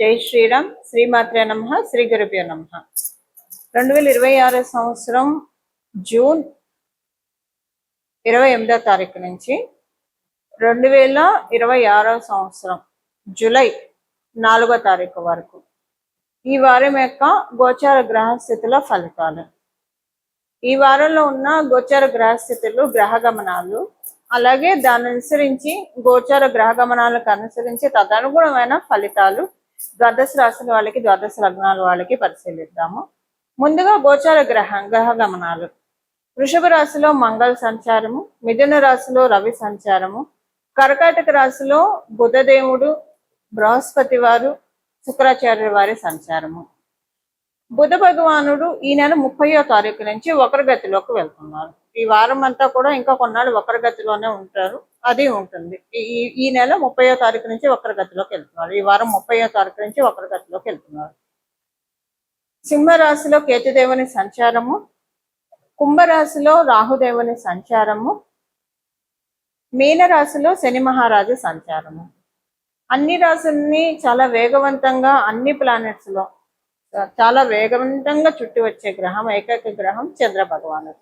జై శ్రీరామ్. శ్రీమాత్రే నమః. శ్రీ గురుభ్యో నమః. 2026 సంవత్సరం జూన్ 28వ తారీఖు నుంచి 2026 సంవత్సరం జూలై 4వ తారీఖు వరకు ఈ వారం యొక్క గోచార గ్రహస్థితుల ఫలితాలు. ఈ వారంలో ఉన్న గోచార గ్రహస్థితులు, గ్రహగమనాలు, అలాగే దాన్ని అనుసరించి గోచార గ్రహగమనాలకు అనుసరించి తదనుగుణమైన ఫలితాలు ద్వాదశ రాశుల వాళ్ళకి, ద్వాదశ లగ్నాల వాళ్ళకి పరిశీలిద్దాము. ముందుగా గోచార గ్రహగమనాలు. వృషభ రాశిలో మంగళ సంచారము, మిథున రాశిలో రవి సంచారము, కర్కాటక రాశిలో బుధదేవుడు, బృహస్పతి వారు, శుక్రాచార్య వారి సంచారము. బుధ భగవానుడు ఈ నెల 30వ తారీఖు నుంచి వక్రగతిలోకి వెళ్తున్నారు. ఈ వారం అంతా కూడా ఇంకా కొన్నాళ్ళు వక్రగతిలోనే ఉంటారు, అది ఉంటుంది. ఈ నెల 30వ తారీఖు నుంచి వక్రగతిలోకి వెళ్తున్నారు. ఈ వారం 30వ తారీఖు నుంచి వక్రగతిలోకి వెళ్తున్నారు. సింహరాశిలో కేతుదేవుని సంచారము, కుంభరాశిలో రాహుదేవుని సంచారము, మీనరాశిలో శని మహారాజు సంచారము. అన్ని రాశుల్ని చాలా వేగవంతంగా, అన్ని ప్లానెట్స్ లో చాలా వేగవంతంగా చుట్టి వచ్చే గ్రహం, ఏకైక గ్రహం చంద్ర భగవానుడు.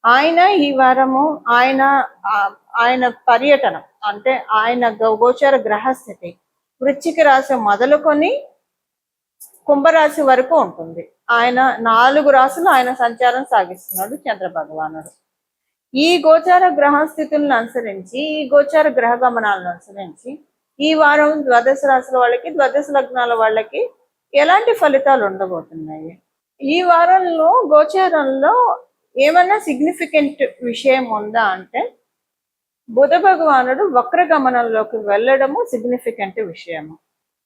ఆయన ఈ వారము ఆయన పర్యటన అంటే ఆయన గోచార గ్రహస్థితి వృశ్చిక రాశి మొదలుకొని కుంభరాశి వరకు ఉంటుంది. ఆయన 4 రాశులు ఆయన సంచారం సాగిస్తున్నాడు చంద్ర భగవానుడు. ఈ గోచార గ్రహస్థితులను అనుసరించి, ఈ గోచార గ్రహ గమనాలను అనుసరించి ఈ వారం ద్వాదశ రాశుల వాళ్ళకి, ద్వాదశ లగ్నాల వాళ్ళకి ఎలాంటి ఫలితాలు ఉండబోతున్నాయి? ఈ వారంలో గోచారంలో ఏమన్నా సిగ్నిఫికెంట్ విషయం ఉందా అంటే, బుధ భగవానుడు వక్ర గమనంలోకి వెళ్ళడము సిగ్నిఫికెంట్ విషయము.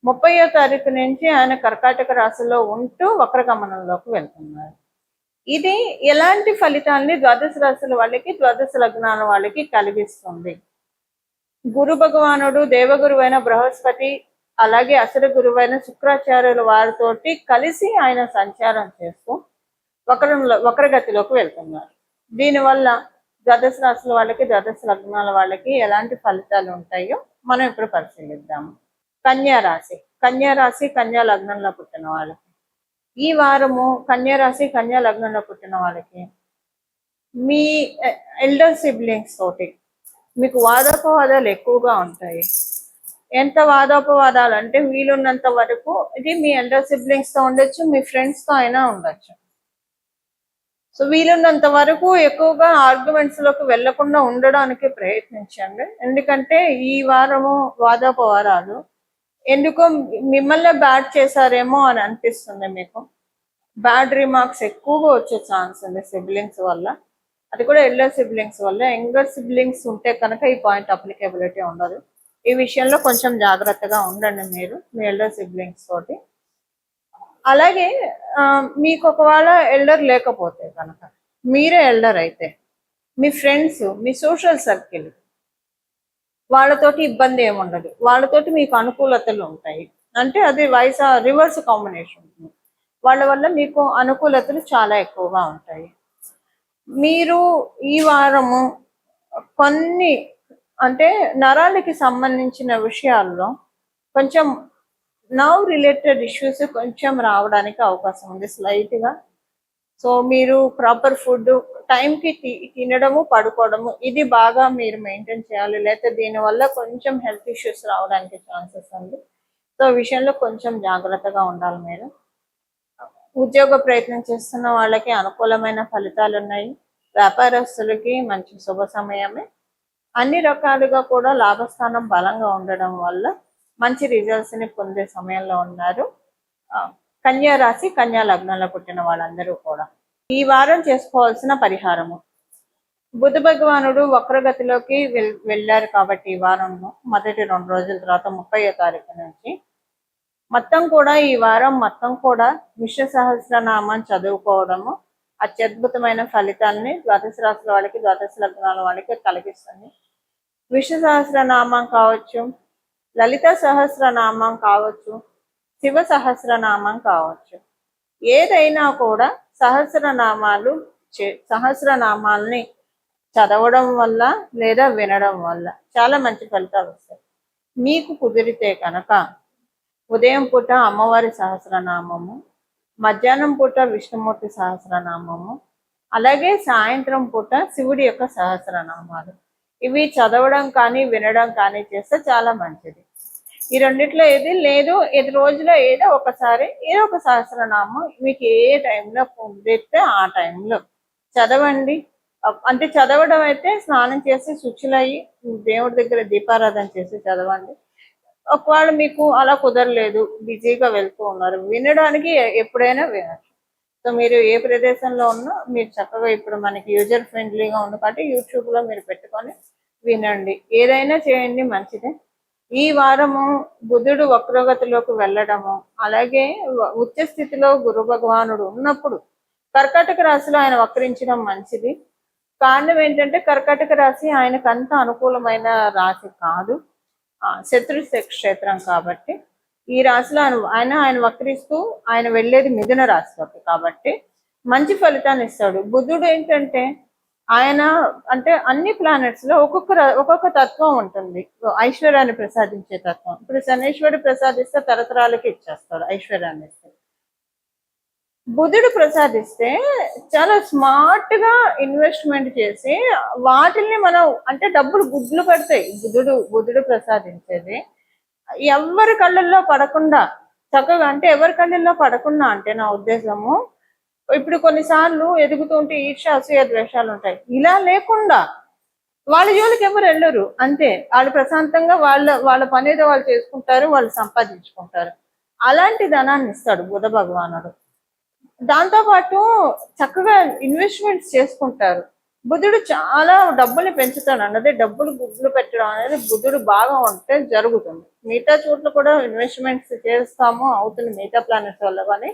30వ తారీఖు నుంచి ఆయన కర్కాటక రాశిలో ఉంటూ వక్ర గమనంలోకి వెళ్తున్నారు. ఇది ఎలాంటి ఫలితాన్ని ద్వాదశ రాశుల వాళ్ళకి, ద్వాదశ లగ్నాల వాళ్ళకి కలిగిస్తుంది? గురు భగవానుడు, దేవగురువైన బృహస్పతి, అలాగే అసుర గురువైన శుక్రాచార్యుల వారితోటి కలిసి ఆయన సంచారం చేస్తూ వక్రగతిలోకి వెళ్తున్నారు. దీనివల్ల ద్వాదశ రాశుల వాళ్ళకి, ద్వాదశ లగ్నాల వాళ్ళకి ఎలాంటి ఫలితాలు ఉంటాయో మనం ఇప్పుడు పరిశీలిద్దాము. కన్యా రాశి. కన్యా రాశి, కన్యా లగ్నంలో పుట్టిన వాళ్ళకి ఈ వారము, కన్యా రాశి, కన్యా లగ్నంలో పుట్టిన వాళ్ళకి మీ ఎల్డర్ సిబ్లింగ్స్ తోటి మీకు వాదోపవాదాలు ఎక్కువగా ఉంటాయి. ఎంత వాదోపవాదాలు అంటే వీలున్నంత వరకు ఇది మీ ఎల్డర్ సిబ్లింగ్స్ తో ఉండొచ్చు, మీ ఫ్రెండ్స్ తో అయినా ఉండొచ్చు. సో వీలున్నంత వరకు ఎక్కువగా ఆర్గ్యుమెంట్స్ లోకి వెళ్లకుండా ఉండడానికి ప్రయత్నించండి. ఎందుకంటే ఈ వారము వాదోపవాదాలు ఎందుకో మిమ్మల్ని బ్యాడ్ చేశారేమో అని అనిపిస్తుంది. మీకు బ్యాడ్ రిమార్క్స్ ఎక్కువగా వచ్చే ఛాన్స్ ఉంది సిబ్లింగ్స్ వల్ల, అది కూడా ఎల్డర్ సిబ్లింగ్స్ వల్ల. యంగర్ సిబ్లింగ్స్ ఉంటే కనుక ఈ పాయింట్ అప్లికేబిలిటీ ఉండదు. ఈ విషయంలో కొంచెం జాగ్రత్తగా ఉండండి మీరు మీ ఎల్డర్ సిబ్లింగ్స్ తోటి. అలాగే మీకు ఒకవేళ ఎల్డర్ లేకపోతే కనుక, మీరే ఎల్డర్ అయితే మీ ఫ్రెండ్స్, మీ సోషల్ సర్కిల్ వాళ్ళతోటి ఇబ్బంది ఏముండదు, వాళ్ళతోటి మీకు అనుకూలతలు ఉంటాయి. అంటే అది రివర్స్ కాంబినేషన్ ఉంటుంది. వాళ్ళ వల్ల మీకు అనుకూలతలు చాలా ఎక్కువగా ఉంటాయి. మీరు ఈ వారము కొన్ని అంటే నరాలకి సంబంధించిన విషయాల్లో కొంచెం నర్వ్ రిలేటెడ్ ఇష్యూస్ కొంచెం రావడానికి అవకాశం ఉంది స్లైట్గా. సో మీరు ప్రాపర్ ఫుడ్ టైంకి తినడము, పడుకోవడము ఇది బాగా మీరు మెయింటైన్ చేయాలి, లేకపోతే దీనివల్ల కొంచెం హెల్త్ ఇష్యూస్ రావడానికి ఛాన్సెస్ ఉంది. సో ఈ విషయంలో కొంచెం జాగ్రత్తగా ఉండాలి మీరు. ఉద్యోగ ప్రయత్నం చేస్తున్న వాళ్ళకి అనుకూలమైన ఫలితాలు ఉన్నాయి. వ్యాపారస్తులకి మంచి శుభ సమయమే. అన్ని రకాలుగా కూడా లాభస్థానం బలంగా ఉండడం వల్ల మంచి రిజల్ట్స్ ని పొందే సమయంలో ఉన్నారు కన్యా రాశి, కన్యా లగ్నంలో పుట్టిన వాళ్ళందరూ కూడా. ఈ వారం చేసుకోవాల్సిన పరిహారము. బుధ భగవానుడు వక్రగతిలోకి వెళ్ళారు కాబట్టి ఈ వారంలో మొదటి 2 రోజుల తర్వాత 30వ తారీఖు నుంచి మొత్తం కూడా ఈ వారం మొత్తం కూడా విష్ణు సహస్రనామం చదువుకోవడము అత్యద్భుతమైన ఫలితాలని ద్వాదశ రాశుల వాళ్ళకి, ద్వాదశ లగ్నాల వాళ్ళకి కలిగిస్తుంది. విష్ణు సహస్రనామం కావచ్చు, లలిత సహస్రనామం కావచ్చు, శివ సహస్రనామం కావచ్చు, ఏదైనా కూడా సహస్రనామాల్ని చదవడం వల్ల లేదా వినడం వల్ల చాలా మంచి ఫలితాలు వస్తాయి. మీకు కుదిరితే కనుక ఉదయం పూట అమ్మవారి సహస్రనామము, మధ్యాహ్నం పూట విష్ణుమూర్తి సహస్రనామము, అలాగే సాయంత్రం పూట శివుడి యొక్క సహస్రనామాలు. ఇవి చదవడం కానీ వినడం కానీ చేస్తే చాలా మంచిది. ఈ రెండిట్లో ఏది లేదు, ఏది రోజులో ఏదో ఒకసారి ఏదో ఒక సహస్రనామం మీకు ఏ టైంలో కుదిరితే ఆ టైంలో చదవండి. అంటే చదవడం అయితే స్నానం చేసి శుచులయ్యి దేవుడి దగ్గర దీపారాధన చేసి చదవండి. ఒకవేళ మీకు అలా కుదరలేదు, బిజీగా వెళ్తూ ఉన్నారు, వినడానికి ఎప్పుడైనా వినచ్చు. సో మీరు ఏ ప్రదేశంలో ఉన్నా మీరు చక్కగా ఇప్పుడు మనకి యూజర్ ఫ్రెండ్లీగా ఉంది కాబట్టి యూట్యూబ్లో మీరు పెట్టుకొని వినండి. ఏదైనా చేయండి, మంచిదే. ఈ వారము బుధుడు వక్రగతిలోకి వెళ్ళడము, అలాగే ఉచ్చ స్థితిలో గురు భగవానుడు ఉన్నప్పుడు కర్కాటక రాశిలో ఆయన వక్రించడం మంచిది. కారణం ఏంటంటే కర్కాటక రాశి ఆయనకంత అనుకూలమైన రాశి కాదు, శత్రు క్షేత్రం కాబట్టి. ఈ రాశిలో ఆయన వక్రిస్తూ ఆయన వెళ్ళేది మిథున రాశిలోకి కాబట్టి మంచి ఫలితాన్ని ఇస్తాడు. బుధుడు ఏంటంటే ఆయన అంటే అన్ని ప్లానెట్స్ లో ఒక్కొక్క తత్వం ఉంటుంది, ఐశ్వర్యాన్ని ప్రసాదించే తత్వం. ఇప్పుడు శనేశ్వరుడు ప్రసాదిస్తే తరతరాలకి ఇచ్చేస్తాడు ఐశ్వర్యాన్ని ఇస్తే. బుధుడు ప్రసాదిస్తే చాలా స్మార్ట్ గా ఇన్వెస్ట్మెంట్ చేసి వాటిల్ని మనం అంటే డబ్బులు గుడ్లు పడతాయి. బుధుడు ప్రసాదించేది ఎవరి కళ్ళల్లో పడకుండా చక్కగా, అంటే ఎవరి కళ్ళల్లో పడకుండా అంటే నా ఉద్దేశము, ఇప్పుడు కొన్నిసార్లు ఎదుగుతుంటే ఈర్ష్య అసూయ ద్వేషాలు ఉంటాయి. ఇలా లేకుండా వాళ్ళ జోలికి ఎవరు వెళ్ళరు, అంతే. వాళ్ళు ప్రశాంతంగా వాళ్ళ పని ఏదో వాళ్ళు చేసుకుంటారు, వాళ్ళు సంపాదించుకుంటారు. అలాంటి ధనాన్ని ఇస్తాడు బుధ భగవానుడు. దాంతోపాటు చక్కగా ఇన్వెస్ట్మెంట్స్ చేసుకుంటారు. బుధుడు చాలా డబ్బుల్ని పెంచుతాడు అన్నది, డబ్బులు గుడ్లు పెట్టడం అనేది బుధుడు బాగా ఉంటే జరుగుతుంది. మిగతా చోట్ల కూడా ఇన్వెస్ట్మెంట్స్ చేస్తాము, అవుతుంది మిగతా ప్లానెట్స్ వల్ల. కానీ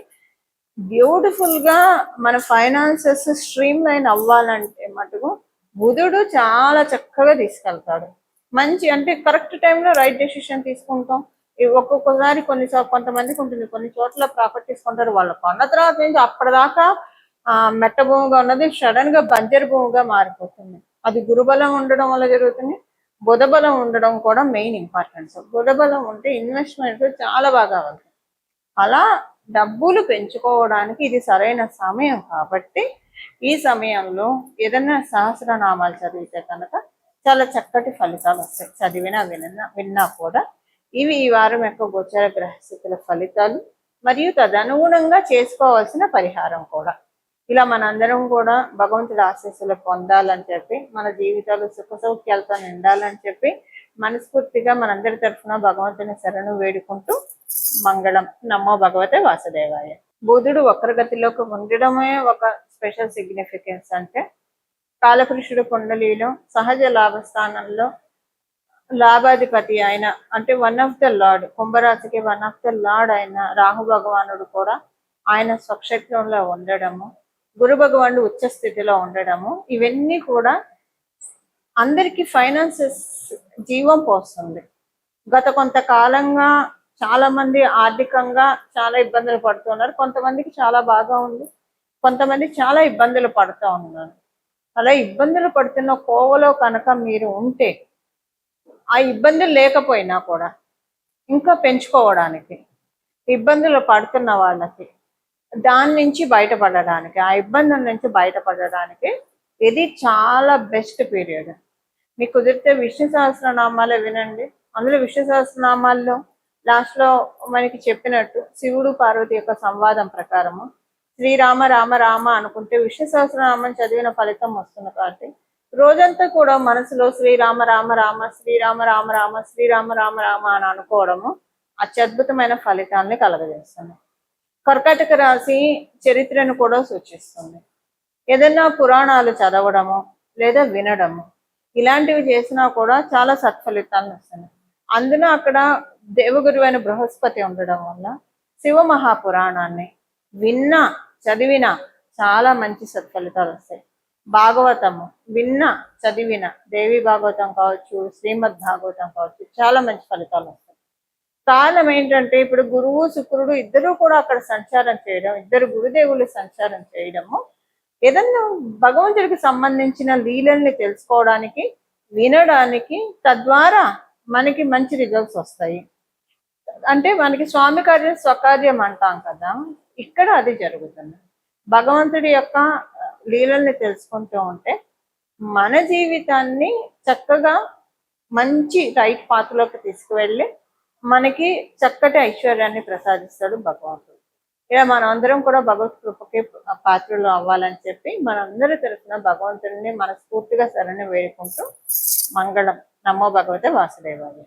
బ్యూటిఫుల్ గా మన ఫైనాన్సెస్ స్ట్రీమ్ లైన్ అవ్వాలంటే మటుకు బుధుడు చాలా చక్కగా తీసుకెళ్తాడు. మంచి అంటే కరెక్ట్ టైంలో రైట్ డెసిషన్ తీసుకుంటాం. ఒక్కొక్కసారి కొంతమందికి ఉంటుంది, కొన్ని చోట్ల ప్రాపర్టీస్ కొంటారు, వాళ్ళు కొన్న తర్వాత నుంచి అప్పటిదాకా మెట్ట భూమిగా ఉన్నది సడన్ గా బంజరు భూమిగా మారిపోతుంది. అది గురుబలం ఉండడం వల్ల జరుగుతుంది. బుధబలం ఉండడం కూడా మెయిన్ ఇంపార్టెన్స్. బుధబలం ఉంటే ఇన్వెస్ట్మెంట్ చాలా బాగా అవుతుంది. అలా డబ్బులు పెంచుకోవడానికి ఇది సరైన సమయం కాబట్టి ఈ సమయంలో ఏదైనా సహస్రనామాలు చదివితే కనుక చాలా చక్కటి ఫలితాలు వస్తాయి. చదివినా విన్నా కూడా. ఇవి ఈ వారం యొక్క గోచర గ్రహస్థితుల ఫలితాలు మరియు తదనుగుణంగా చేసుకోవాల్సిన పరిహారం కూడా. ఇలా మనందరం కూడా భగవంతుడి ఆశీస్సులు పొందాలని చెప్పి, మన జీవితాలు సుఖ సౌఖ్యాలతో నిండాలని చెప్పి మనస్ఫూర్తిగా మనందరి తరఫున భగవంతుని శరణు వేడుకుంటూ మంగళం. నమో భగవతే వాసుదేవాయ. బుధుడు వక్రగతిలోకి ఉండడమే ఒక స్పెషల్ సిగ్నిఫికెన్స్. అంటే కాలపురుషుడు కుండలిలో సహజ లాభస్థానంలో లాభాధిపతి అయిన, అంటే వన్ ఆఫ్ ద లార్డ్, కుంభరాశికి వన్ ఆఫ్ ద లార్డ్ అయిన రాహు భగవానుడు కూడా ఆయన స్వక్షేత్రంలో ఉండడము, గురు భగవానుడు ఉచ్చ స్థితిలో ఉండడము, ఇవన్నీ కూడా అందరికి ఫైనాన్సెస్ జీవం పోస్తుంది. గత కొంతకాలంగా చాలా మంది ఆర్థికంగా చాలా ఇబ్బందులు పడుతున్నారు. కొంతమందికి చాలా బాగా ఉంది, కొంతమంది చాలా ఇబ్బందులు పడుతూ ఉన్నారు. అలా ఇబ్బందులు పడుతున్న కోవలో కనుక మీరు ఉంటే, ఆ ఇబ్బందులు లేకపోయినా కూడా ఇంకా పెంచుకోవడానికి, ఇబ్బందులు పడుతున్న వాళ్ళకి దాని నుంచి బయటపడడానికి, ఆ ఇబ్బందుల నుంచి బయటపడడానికి ఇది చాలా బెస్ట్ పీరియడ్. మీకు కుదిరితే విష్ణు సహస్రనామాలే వినండి. అందులో విష్ణు సహస్రనామాల్లో లాస్ట్లో మనకి చెప్పినట్టు శివుడు పార్వతి యొక్క సంవాదం ప్రకారము శ్రీరామ రామ రామ అనుకుంటే విష్ణు సహస్రనామం చదివిన ఫలితం వస్తుంది. కాబట్టి రోజంతా కూడా మనసులో శ్రీరామ రామ రామ శ్రీరామ రామ రామ శ్రీరామ రామ రామ అని అనుకోవడము అత్యద్భుతమైన ఫలితాన్ని కలగజేస్తుంది. కర్కాటక రాశి చరిత్రను కూడా సూచిస్తుంది. ఏదైనా పురాణాలు చదవడము లేదా వినడము ఇలాంటివి చేసినా కూడా చాలా సత్ఫలితాలను వస్తున్నాయి. అందులో అక్కడ దేవగురువైన బృహస్పతి ఉండడం వల్ల శివ మహాపురాణాన్ని విన్నా చదివినా చాలా మంచి సత్ఫలితాలు వస్తాయి. భాగవతము విన్నా చదివిన, దేవి భాగవతం కావచ్చు, శ్రీమద్ భాగవతం కావచ్చు, చాలా మంచి ఫలితాలు వస్తాయి. కారణం ఏంటంటే ఇప్పుడు గురువు శుక్రుడు ఇద్దరు కూడా అక్కడ సంచారం చేయడం, ఇద్దరు గురుదేవులు సంచారం చేయడము ఏదన్నా భగవంతుడికి సంబంధించిన లీలల్ని తెలుసుకోవడానికి, వినడానికి, తద్వారా మనకి మంచి రిజల్ట్స్ వస్తాయి. అంటే మనకి స్వామి కార్యం స్వకార్యం అంటాం కదా, ఇక్కడ అది జరుగుతుంది. భగవంతుడి యొక్క లీలల్ని తెలుసుకుంటూ ఉంటే మన జీవితాన్ని చక్కగా మంచి రైట్ పాత్రలోకి తీసుకువెళ్ళి మనకి చక్కటి ఐశ్వర్యాన్ని ప్రసాదిస్తాడు భగవంతుడు. ఇలా మనం అందరం కూడా భగవత్ కృపకి పాత్రలు అవ్వాలని చెప్పి మనందరి తరఫున భగవంతుడిని మనస్ఫూర్తిగా శరణి వేడుకుంటూ మంగళం. నమో భగవతే వాసుదేవాయ.